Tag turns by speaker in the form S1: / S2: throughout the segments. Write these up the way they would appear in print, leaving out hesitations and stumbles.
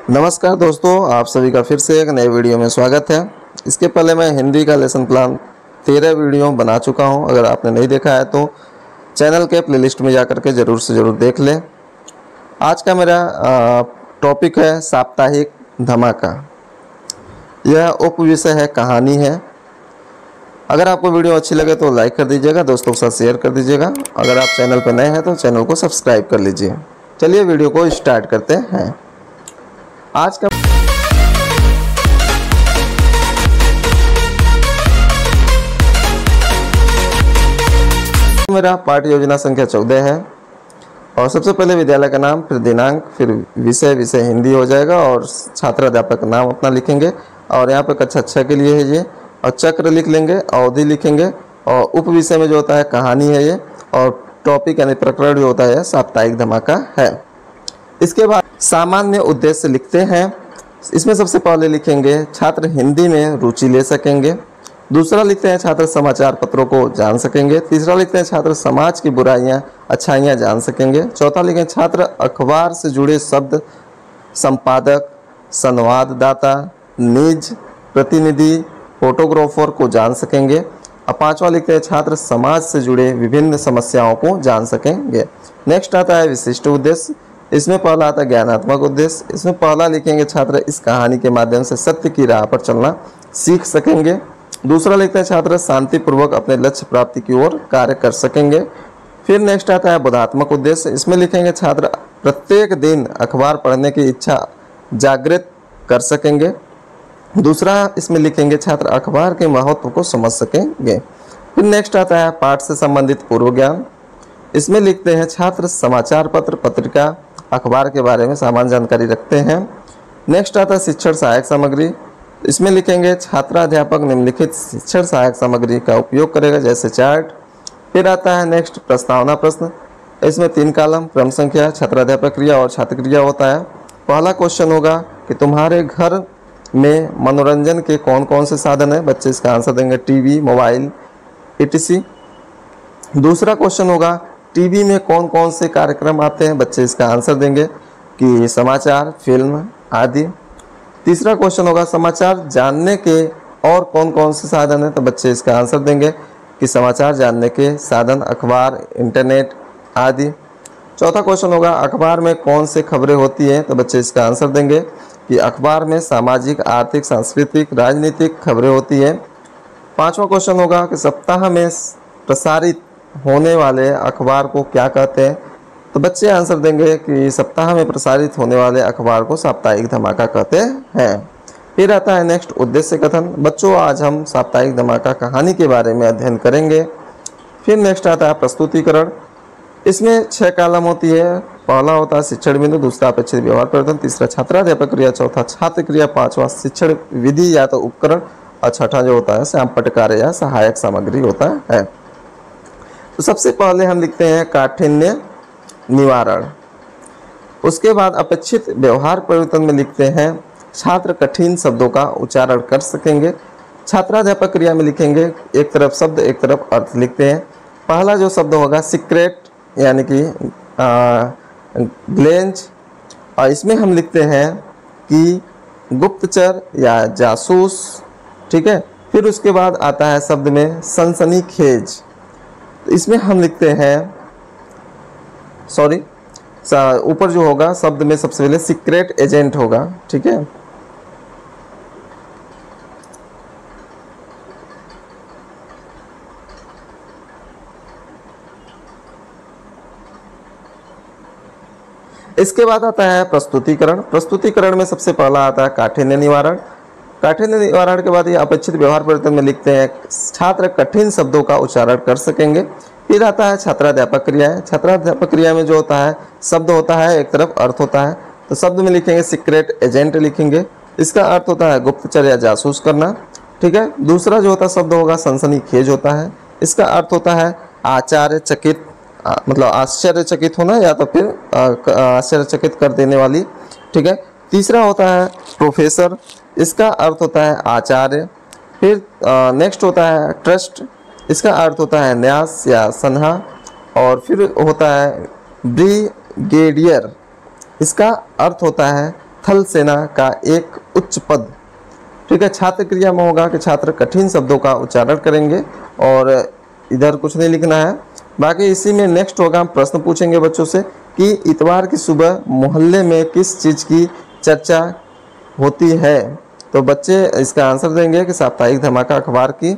S1: नमस्कार दोस्तों, आप सभी का फिर से एक नए वीडियो में स्वागत है। इसके पहले मैं हिंदी का लेसन प्लान 13 वीडियो बना चुका हूं। अगर आपने नहीं देखा है तो चैनल के प्लेलिस्ट में जाकर के ज़रूर से ज़रूर देख लें। आज का मेरा टॉपिक है साप्ताहिक धमाका। यह उप विषय है, कहानी है। अगर आपको वीडियो अच्छी लगे तो लाइक कर दीजिएगा, दोस्तों के साथ शेयर कर दीजिएगा। अगर आप चैनल पर नए हैं तो चैनल को सब्सक्राइब कर लीजिए। चलिए वीडियो को स्टार्ट करते हैं। आज का मेरा पाठ योजना संख्या 14 है और सबसे पहले विद्यालय का नाम, फिर दिनांक, फिर विषय हिंदी हो जाएगा और छात्र अध्यापक का नाम अपना लिखेंगे। और यहाँ पे कक्षा 6 के लिए है ये, और चक्र लिख लेंगे, अवधि लिखेंगे, और उप विषय में जो होता है कहानी है ये, और टॉपिक यानी प्रकरण जो होता है साप्ताहिक धमाका है। इसके बाद सामान्य उद्देश्य लिखते हैं। इसमें सबसे पहले लिखेंगे छात्र हिंदी में रुचि ले सकेंगे। दूसरा लिखते हैं छात्र समाचार पत्रों को जान सकेंगे। तीसरा लिखते हैं छात्र समाज की बुराइयां अच्छाइयां जान सकेंगे। चौथा लिखें छात्र अखबार से जुड़े शब्द, संपादक, संवाददाता, निज, प्रतिनिधि, फोटोग्राफर को जान सकेंगे। और पांचवा लिखते हैं छात्र समाज से जुड़े विभिन्न समस्याओं को जान सकेंगे। नेक्स्ट आता है विशिष्ट उद्देश्य। इसमें पहला आता है ज्ञानात्मक उद्देश्य। इसमें पहला लिखेंगे छात्र इस कहानी के माध्यम से सत्य की राह पर चलना सीख सकेंगे। दूसरा लिखते हैं छात्र शांतिपूर्वक अपने लक्ष्य प्राप्ति की ओर कार्य कर सकेंगे। फिर नेक्स्ट आता है बोधात्मक उद्देश्य। इसमें लिखेंगे छात्र प्रत्येक दिन अखबार पढ़ने की इच्छा जागृत कर सकेंगे। दूसरा इसमें लिखेंगे छात्र अखबार के महत्व को समझ सकेंगे। फिर नेक्स्ट आता है पाठ से संबंधित पूर्व ज्ञान। इसमें लिखते हैं छात्र समाचार पत्र, पत्रिका, अखबार के बारे में सामान्य जानकारी रखते हैं। नेक्स्ट आता है शिक्षण सहायक सामग्री। इसमें लिखेंगे छात्राध्यापक निम्नलिखित शिक्षण सहायक सामग्री का उपयोग करेगा, जैसे चार्ट। फिर आता है नेक्स्ट प्रस्तावना प्रश्न। इसमें 3 कॉलम, क्रम संख्या, छात्राध्यापक क्रिया और छात्र क्रिया होता है। पहला क्वेश्चन होगा कि तुम्हारे घर में मनोरंजन के कौन कौन से साधन है, बच्चे इसका आंसर देंगे टीवी, मोबाइल, etc। दूसरा क्वेश्चन होगा टीवी में कौन कौन से कार्यक्रम आते हैं, बच्चे इसका आंसर देंगे कि समाचार, फिल्म आदि। तीसरा क्वेश्चन होगा समाचार जानने के और कौन कौन से साधन हैं, तो बच्चे इसका आंसर देंगे कि समाचार जानने के साधन अखबार, इंटरनेट आदि। चौथा क्वेश्चन होगा अखबार में कौन से खबरें होती हैं, तो बच्चे इसका आंसर देंगे कि अखबार में सामाजिक, आर्थिक, सांस्कृतिक, राजनीतिक खबरें होती हैं। पांचवा क्वेश्चन होगा कि सप्ताह में प्रसारित होने वाले अखबार को क्या कहते हैं, तो बच्चे आंसर देंगे कि सप्ताह में प्रसारित होने वाले अखबार को साप्ताहिक धमाका कहते हैं। फिर आता है नेक्स्ट उद्देश्य कथन। बच्चों आज हम साप्ताहिक धमाका कहानी के बारे में अध्ययन करेंगे। फिर नेक्स्ट आता है प्रस्तुतिकरण। इसमें 6 कॉलम होती है। पहला होता है शिक्षण बिंदु, दूसरा अपेक्षित व्यवहार परिवर्तन, तीसरा छात्राध्यापक क्रिया, चौथा छात्र क्रिया, पांचवा शिक्षण विधि या तो उपकरण, और छठा जो होता है श्यामपट्ट कार्य या सहायक सामग्री होता है। तो सबसे पहले हम लिखते हैं काठिन्य निवारण। उसके बाद अपेक्षित व्यवहार परिवर्तन में लिखते हैं छात्र कठिन शब्दों का उच्चारण कर सकेंगे। छात्राध्यापक क्रिया में लिखेंगे एक तरफ शब्द एक तरफ अर्थ लिखते हैं। पहला जो शब्द होगा सीक्रेट यानी कि ग्लेंज, और इसमें हम लिखते हैं कि गुप्तचर या जासूस, ठीक है। फिर उसके बाद आता है शब्द में सनसनीखेज। इसमें हम लिखते हैं ऊपर जो होगा शब्द में सबसे पहले सीक्रेट एजेंट होगा, ठीक है। इसके बाद आता है प्रस्तुतिकरण। प्रस्तुतिकरण में सबसे पहला आता है काठिन्य निवारण। काठिन्य निवारण के बाद ये अपेक्षित व्यवहार परिवर्तन में लिखते हैं छात्र कठिन शब्दों का उच्चारण कर सकेंगे। फिर आता है छात्राध्यापक क्रिया है। छात्राध्यापक क्रिया में जो होता है शब्द होता है एक तरफ अर्थ होता है, तो शब्द में लिखेंगे सीक्रेट एजेंट लिखेंगे। इसका अर्थ होता है गुप्तचर या जासूस करना, ठीक है। दूसरा जो होता है शब्द होगा सनसनीखेज होता है। इसका अर्थ होता है आश्चर्यचकित, मतलब आश्चर्यचकित होना या तो फिर आश्चर्यचकित कर देने वाली, ठीक है। तीसरा होता है प्रोफेसर। इसका अर्थ होता है आचार्य। फिर नेक्स्ट होता है ट्रस्ट। इसका अर्थ होता है न्यास या सन्हा। और फिर होता है ब्रिगेडियर, इसका अर्थ होता है थल सेना का एक उच्च पद। ठीक है, छात्र क्रिया में होगा कि छात्र कठिन शब्दों का उच्चारण करेंगे और इधर कुछ नहीं लिखना है। बाकी इसी में नेक्स्ट होगा, हम प्रश्न पूछेंगे बच्चों से कि इतवार की सुबह मोहल्ले में किस चीज़ की चर्चा होती है। तो बच्चे इसका आंसर देंगे कि साप्ताहिक धमाका अखबार की।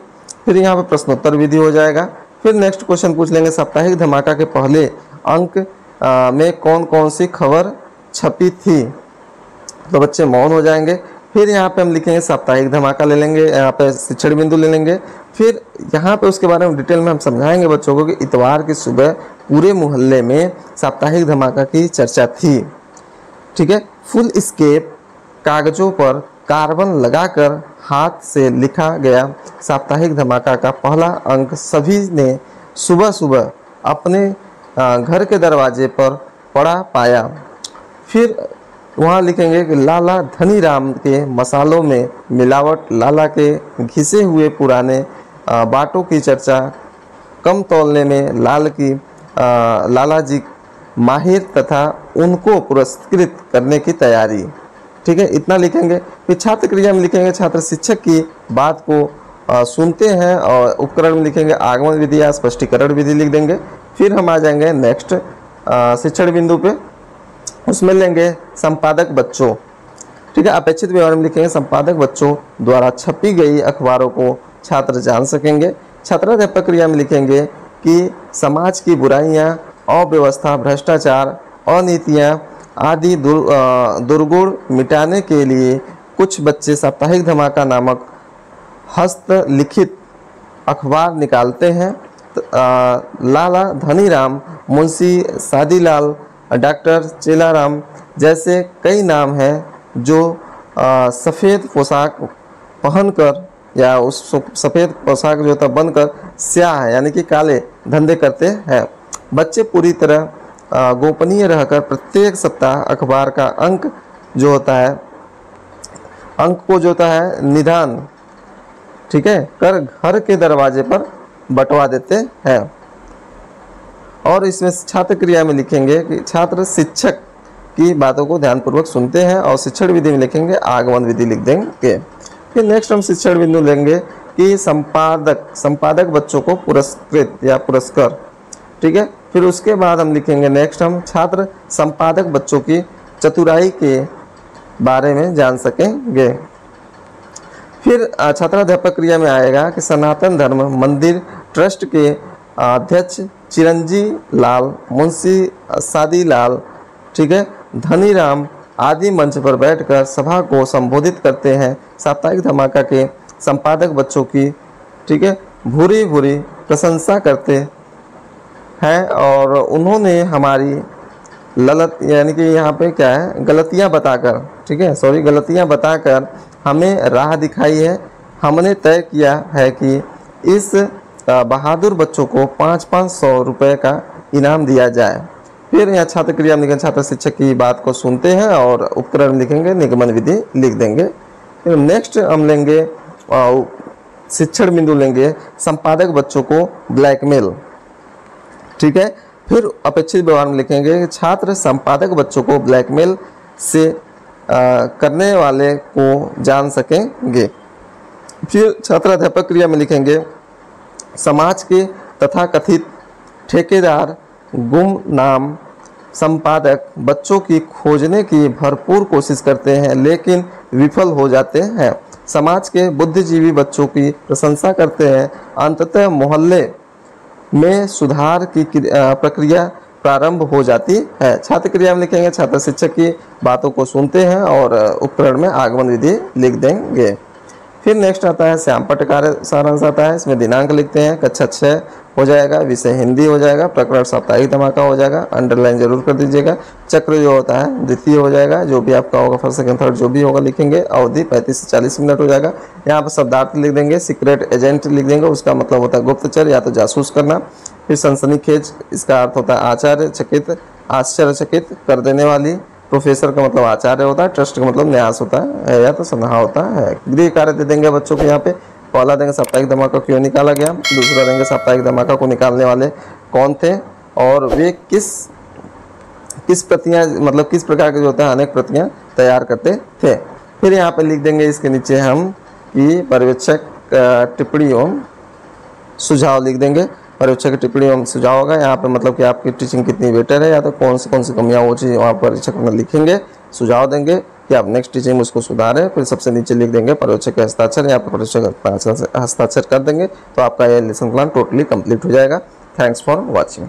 S1: फिर यहाँ पे प्रश्नोत्तर विधि हो जाएगा। फिर नेक्स्ट क्वेश्चन पूछ लेंगे, साप्ताहिक धमाका के पहले अंक में कौन कौन सी खबर छपी थी। तो बच्चे मौन हो जाएंगे। फिर यहाँ पे हम लिखेंगे साप्ताहिक धमाका ले लेंगे, यहाँ पे शिक्षण बिंदु ले लेंगे। फिर यहाँ पे उसके बारे में डिटेल में हम समझाएंगे बच्चों को कि इतवार की सुबह पूरे मोहल्ले में साप्ताहिक धमाका की चर्चा थी। ठीक है, फुल स्केप कागजों पर कार्बन लगाकर हाथ से लिखा गया साप्ताहिक धमाका का पहला अंक सभी ने सुबह सुबह अपने घर के दरवाजे पर पड़ा पाया। फिर वहाँ लिखेंगे कि लाला धनीराम के मसालों में मिलावट, लाला के घिसे हुए पुराने बाटों की चर्चा, कम तौलने में लाला जी माहिर तथा उनको पुरस्कृत करने की तैयारी। ठीक है, इतना लिखेंगे। फिर छात्र क्रिया में लिखेंगे छात्र शिक्षक की बात को सुनते हैं और उपकरण में लिखेंगे आगमन विधि या स्पष्टीकरण विधि लिख देंगे। फिर हम आ जाएंगे नेक्स्ट शिक्षण बिंदु पे, उसमें लेंगे संपादक बच्चों। ठीक है, अपेक्षित व्यवहार में लिखेंगे संपादक बच्चों द्वारा छपी गई अखबारों को छात्र जान सकेंगे। छात्राध्यापक क्रिया में लिखेंगे कि समाज की बुराइयां, अव्यवस्था, भ्रष्टाचार, अनीतियां आदि दुर्गुण मिटाने के लिए कुछ बच्चे साप्ताहिक धमाका नामक हस्तलिखित अखबार निकालते हैं। लाला धनीराम, मुंशी सादीलाल, डॉक्टर चेलाराम जैसे कई नाम हैं जो सफ़ेद पोशाक पहनकर या उस सफ़ेद पोशाक जो होता बनकर स्याह है यानी कि काले धंधे करते हैं। बच्चे पूरी तरह गोपनीय रहकर प्रत्येक सप्ताह अखबार का अंक जो होता है, अंक को जो होता है निदान, ठीक है, कर घर के दरवाजे पर बंटवा देते हैं। और इसमें छात्र क्रिया में लिखेंगे कि छात्र शिक्षक की बातों को ध्यानपूर्वक सुनते हैं और शिक्षण विधि में लिखेंगे आगमन विधि लिख देंगे। फिर नेक्स्ट हम शिक्षण बिंदु लेंगे कि संपादक बच्चों को पुरस्कृत या पुरस्कार। ठीक है, फिर उसके बाद हम लिखेंगे नेक्स्ट हम छात्र संपादक बच्चों की चतुराई के बारे में जान सकेंगे। फिर छात्राध्यापक क्रिया में आएगा कि सनातन धर्म मंदिर ट्रस्ट के अध्यक्ष चिरंजी लाल, मुंशी सादीलाल, ठीक है, धनीराम आदि मंच पर बैठकर सभा को संबोधित करते हैं। साप्ताहिक धमाका के संपादक बच्चों की, ठीक है, भूरी भूरी प्रशंसा करते हैं और उन्होंने हमारी ललत यानी कि यहाँ पे क्या है गलतियाँ बताकर, ठीक है, सॉरी गलतियाँ बताकर हमें राह दिखाई है। हमने तय किया है कि इस बहादुर बच्चों को 500 रुपये का इनाम दिया जाए। फिर यहाँ छात्र क्रिया में लिखेंगे छात्र शिक्षक की बात को सुनते हैं और उपकरण में लिखेंगे निगमन विधि लिख देंगे। फिर नेक्स्ट हम लेंगे शिक्षण बिंदु लेंगे संपादक बच्चों को ब्लैकमेल। ठीक है, फिर अपेक्षित व्यवहार में लिखेंगे छात्र संपादक बच्चों को ब्लैकमेल से करने वाले को जान सकेंगे। फिर छात्राध्यापक क्रिया में लिखेंगे समाज के तथाकथित ठेकेदार गुमनाम संपादक बच्चों की खोजने की भरपूर कोशिश करते हैं लेकिन विफल हो जाते हैं। समाज के बुद्धिजीवी बच्चों की प्रशंसा करते हैं। अंततः मोहल्ले में सुधार की प्रक्रिया प्रारंभ हो जाती है। छात्र क्रिया में लिखेंगे छात्र शिक्षक की बातों को सुनते हैं और उपकरण में आगमन विधि लिख देंगे। फिर नेक्स्ट आता है श्याम पट्ट कार्य सारांश आता है, इसमें दिनांक लिखते हैं। कक्षा 6 हो जाएगा, विषय हिंदी हो जाएगा, प्रकरण साप्ताहिक धमाका हो जाएगा, अंडरलाइन जरूर कर दीजिएगा। चक्र जो होता है द्वितीय हो जाएगा, जो भी आपका होगा फर्स्ट सेकंड थर्ड जो भी होगा लिखेंगे। अवधि 35 से 40 मिनट हो जाएगा। यहाँ पर शब्दार्थ लिख देंगे, सीक्रेट एजेंट लिख देंगे, उसका मतलब होता है गुप्तचर या तो जासूस करना। फिर सनसनीखेज, इसका अर्थ होता है आश्चर्यचकित, आश्चर्यचकित कर देने वाली। प्रोफेसर का मतलब आचार्य होता है, ट्रस्ट का मतलब न्यास होता है या तो सन्हा होता है। गृह कार्य दे देंगे बच्चों को यहाँ पे। पहला देंगे साप्ताहिक धमाका क्यों निकाला गया, दूसरा देंगे साप्ताहिक धमाका को निकालने वाले कौन थे और वे किस किस प्रतियाँ मतलब किस प्रकार के जो होता है अनेक प्रतियाँ तैयार करते थे। फिर यहाँ पे लिख देंगे इसके नीचे हम कि पर्यवेक्षक टिप्पणी एवं सुझाव लिख देंगे। पर्यवेक्षक की टिप्पणी एवं सुझाव होगा यहाँ पे मतलब कि आपकी टीचिंग कितनी बेटर है या तो कौन सी कमियाँ वो चीज़ वहाँ पर्यवेक्षक में लिखेंगे, सुझाव देंगे कि आप नेक्स्ट टीचिंग में उसको सुधारें। फिर सबसे नीचे लिख देंगे पर्यवेक्षक के हस्ताक्षर, यहाँ पर पर्यवेक्षक हस्ताक्षर कर देंगे तो आपका ये लेसन प्लान टोटली कंप्लीट हो जाएगा। Thanks for watching.